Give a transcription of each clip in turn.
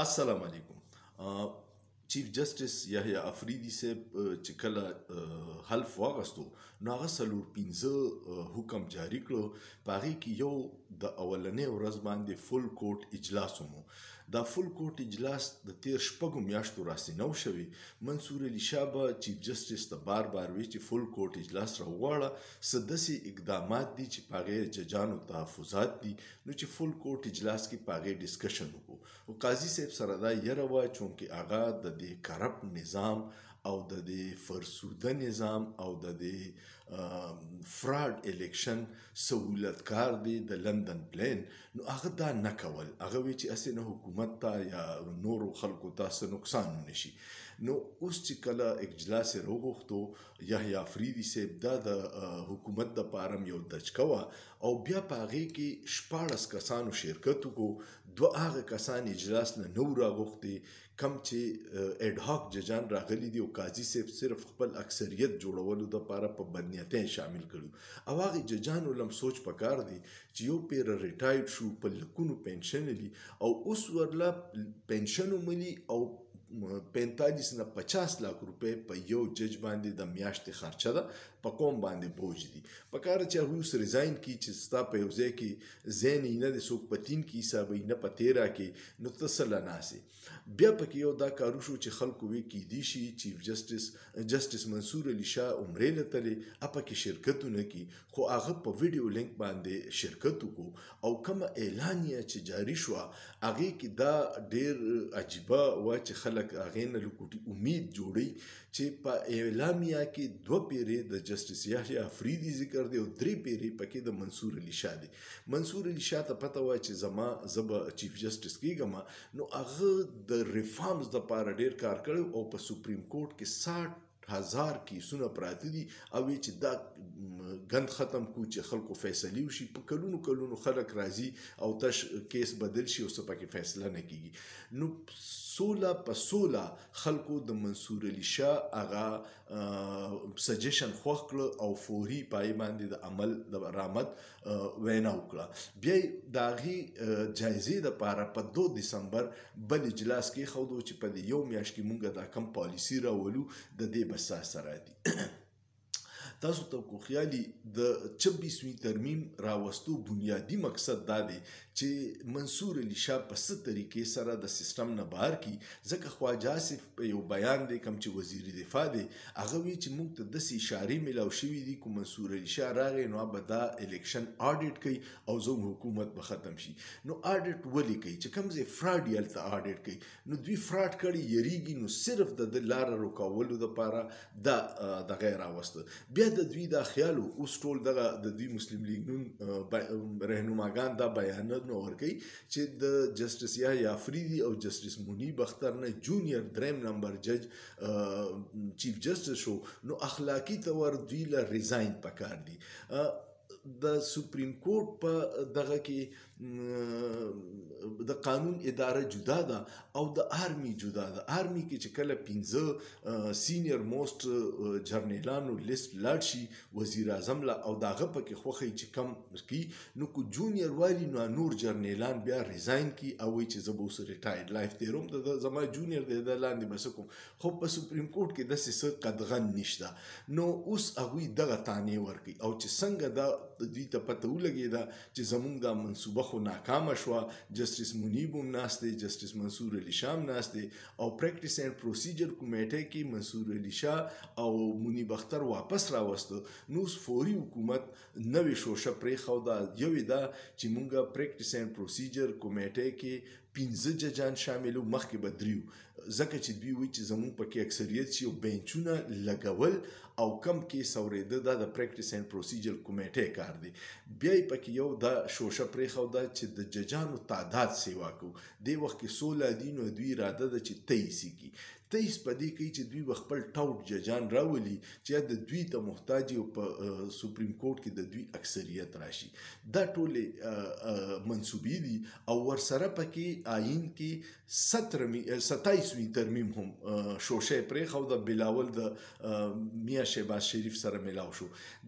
السلام علیکم. چیف جسټس یحیی افریدي صاحب چې کله حلف واغستو نو هغه څلور پنځه حکم جاری کړو. په هغې کې یو د اولنۍ ورځ باندې فل کوټ اجلاس ومو. دا فل کوټ اجلاس د تیر شپږو میاشتو راسینو شوی. منصور علي شاه به چیف جسټس ته بار بار وی چې فل کوټ اجلاس راوغواړه، څه داسې اقدامات دي چې په هغې ججانو تحفظات دي، نو چې فل کوټ اجلاس کې په هغې ډسکشن وکړو. او قاضي صاحب سره دا یره وه چونکې هغه د دې کرپټ نظام او د دې فرسوده نظام او د دې فراډ الیکشن سهولتکار دی د لندن پلین، نو هغه دا نه کول. هغه وی چې هسې نه حکومت ته یا نورو خلکو ته څه نقصان ونه شي. نو اوس چې کله اجلاس یې راوغوښتو، یحیی افریدي صاحب دا د حکومت دپاره یو دچکه وه، او بیا په هغې کې 14 کسانو شرکت وکړو. دوه هغه کسان اجلاس نه نو راغوښتي کم چې اډ هاک ججان راغلي دي، او قاضي صاحب صرف خپل اکثریت جوړولو دپاره په بدنیتۍ شامل کړي. او هغې ججانو لم سوچ پکار دی چې یو پیره ریټایرډ شو، په لکونو پنشن لري، او اوس ورله پنشن وملي، او 45 نه 50 لاک روپۍ په یو جج باندې د میاشتې خرچه ده، په قوم باندې بوج دي. پکار چې هغوی اوس ریزاین کړي چې ستا په یو ځای کې ځای نه نه دی، څوک په 3 کې حسابوي نه په 13 کې، نو ته څه له ناسې. بیا پکې یو دا کارو شو چې خلکو وی کیدی شي چیف جسټس منصور علي شاه عمرې له تلې پکې شرکتونه کی، خو هغه په ویډیو لینک باندې شرکت وکړو. او کومه اعلانیه چې جاری شوه هغې کې دا ډېر عجیبه وه چې خلک هغې نه لکوټي امید جوړوي چې په اعلامیه کې 2 پیرې د جسټس یحیی افریدي ذکر دی او 3 پیرې پکې د منصور علي شاه دی. منصور علي شاه ته پته وه چې زه به چیف جسټس کېږم، نو هغه د ریفارمز دپاره ډېر کار کړی، او په سپریم کورټ کې 60,000 کیسونه پراته دي، او چې دا غند ختم کو چې خلکو فیصلې وشي. په کلونو کلونو خلک راځي او تش کیس بدل شي او څه پکې فیصله نه کیږي. نو سوله په سوله خلکو د منصور علي شاه هغه سجیشن خوښ کړه او فوري پای باندې د عمل د رامد وینا وکړه. بیا د هغې جایزې دپاره په 2 دسمبر بل اجلاس کې ښودو چې په دې یو میاشت کې مونږ دا کم پالیسي راولو د دې بسا سره دي. تاسو ته کو خیالي د 26وي ترمیم راوستو بنیادی مقصد دا دی چې منصور علي شاه په څه طریقې سره د سیستم نه بهر کی. ځکه خواجه آصف په یو بیان دی کوم چې وزیر دفاع دی، هغه وی چې موږ ته داسې اشارې میلاو شوي دي که منصور علي شاه راغی نو به دا الیکشن آډیټ کوي او زموږ حکومت به ختم شي. نو آډیټ ولې کوي چې کوم ځای فراډ یې هلته آډیټ کوي. نو دوی فراډ کړي یریږي، نو صرف د ده لاره روکولو دپاره دا دغه یې راوسته. بیا د دوی دا خیال اوس ټول دغه د دوی مسلم لیګ نون رهنماګان دا بیانونه ورکوي چې د جسټس یحیی افریدي او جسټس منیب اختر نه جونیئر 3 نمبر جج چیف جسټس شو، نو اخلاقی طور دوی له ریزاین پکار دي. د سپریم کورټ په دغه کې د قانون اداره جدا ده او د آرمی جدا ده. آرمی کې چې کله 15 سینیر موسٹ جرنیلانو لیست لاړ شي وزیر اعظم له، او د هغه پکې خوښوي چې کم کی، نو کو جونیئر والی نو نور جرنیلان بیا ریزاین کی او وایي چې زه به اوس ریټایرډ لایف تیروم، د زما جونیئر دی د لاندې به څه کوم. خو په سپریم کورټ کې داسې څه قدغن نشته. نو اوس هغوی دغه تانې ورکوي، او چې څنګه دا دوی ته پته ولګېده چې زموږ دا منصوبه خو ناکامه شوه. جسټس منیب هم ناست دی، جسټس منصور علي شاه هم ناست دی، او پریکټس اینډ پروسیجر کمیټۍ کې منصور علي شاه او منیب اختر واپس راوسته. نو اوس فوري حکومت نوې شوشه پرېښوده. یو یې دا چې مونږ پریکټس اینډ پروسیجر کمیټۍ کې 15 ججان شاملو، مخکې به 3، ځکه چې دوی وایي چې زموږ پکې اکثریت شي او بینچونه لګول او کم کیس اورېده، دا د پریکټس اینډ پروسیجر کمیټۍ کار دی. بیا یې پکې یو دا شوشه پرېښوده چې د ججانو تعداد سیوا کوو. دې وخت کې 16 دي، نو دوی اراده ده چې 23 کړي. 23 په دې کوي چې دوی به خپل ټاوټ ججان راولي چې یا د دوی ته محتاج او په سپریم کورټ کې د دوی اکثریت راشي. دا ټولې منصوبې دي، او ورسره پکې آئین کې 27وي ترمیم هم شوشه یې پرېښوده، بلاول د میاں شهباز شریف سره میلاو شو.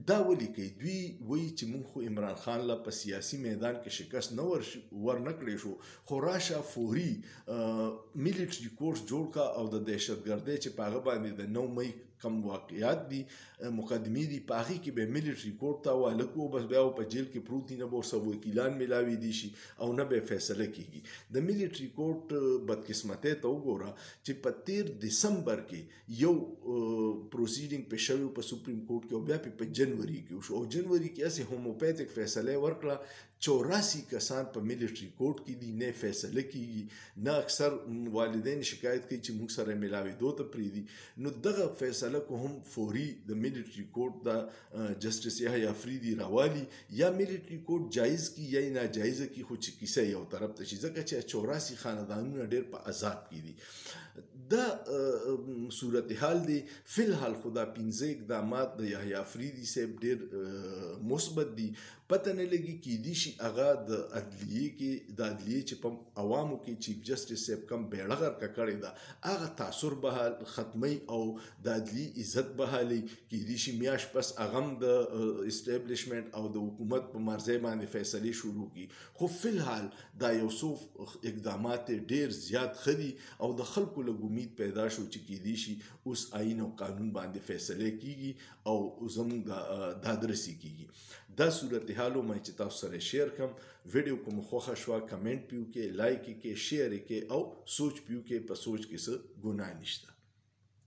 دا ولې کوي؟ دوی وایي چې موږ خو عمران خان له په سیاسي میدان کې شکست ورنکړی شو، خو راشه فوري میلیټري کورس جوړ کا او د دهشتګردۍ چې په هغه باندې د 9 مئی کم واقعیات دي مقدمې دي په هغې کې به میلیټري کورټ ته والکو بس بیا په جیل کې پروت دي نه به ورسره وکیلان میلاوي دي شي او نه به فیصله کیږي د میلیټري کورټ بدقسمتۍ ته وګوره چې په 13 دسمبر کې یو پروسیډینګ په شوی په سپریم کورټ کې او بیا په جنوري کې وشو او جنوري کې اسې هوموپیتیک فیصله ورکړه 84 کسان په میلیټري کورټ کې دي نه فیصله کیږي نه اکثر والدین شکایت کوي چې موږ سره میلاوي دوه ته پریدي نو دغه فیصله کو هم فوري د میلیټري کورټ د جسټس یحیی افریدي راوالي یا میلیټري کورټ جایز کی یا ناجایز کی خو چې کیسه یو طرف ته شي ځکه چې 84 خاندانونه ډېر په عذاب کې دي دا صورتحال دی فی الحال خدا 15 اقدامات د یحیی افریدي صاحب ډېر مثبت دي پته نه لګي کیدی شي هغه د عدلیې چې په عوامو کې چیف جسټس صاحب کم بیړه غرقه کړې ده هغه تاثر به ختمي او د عدلی عزت بحالي کیدی شي میاش پس هغه د اسټابلیشمنت او د حکومت په مرزي باندې فیصله شروع کی خو فی الحال دا یو څو اقدامات ډېر زیات خدي او د خلکو له امید پیدا شو چې کیدی شي اوس آئین او قانون باندې فیصله کیږي او زموږ د درسي کیږي دا صورتحالو مې چې تاسو سره شیر کوم ویډیو کوم خوښه شو کمنټ پیو کې لایک کې شیر کې او سوچ پیو کې په سوچ کې څه ګناه نشته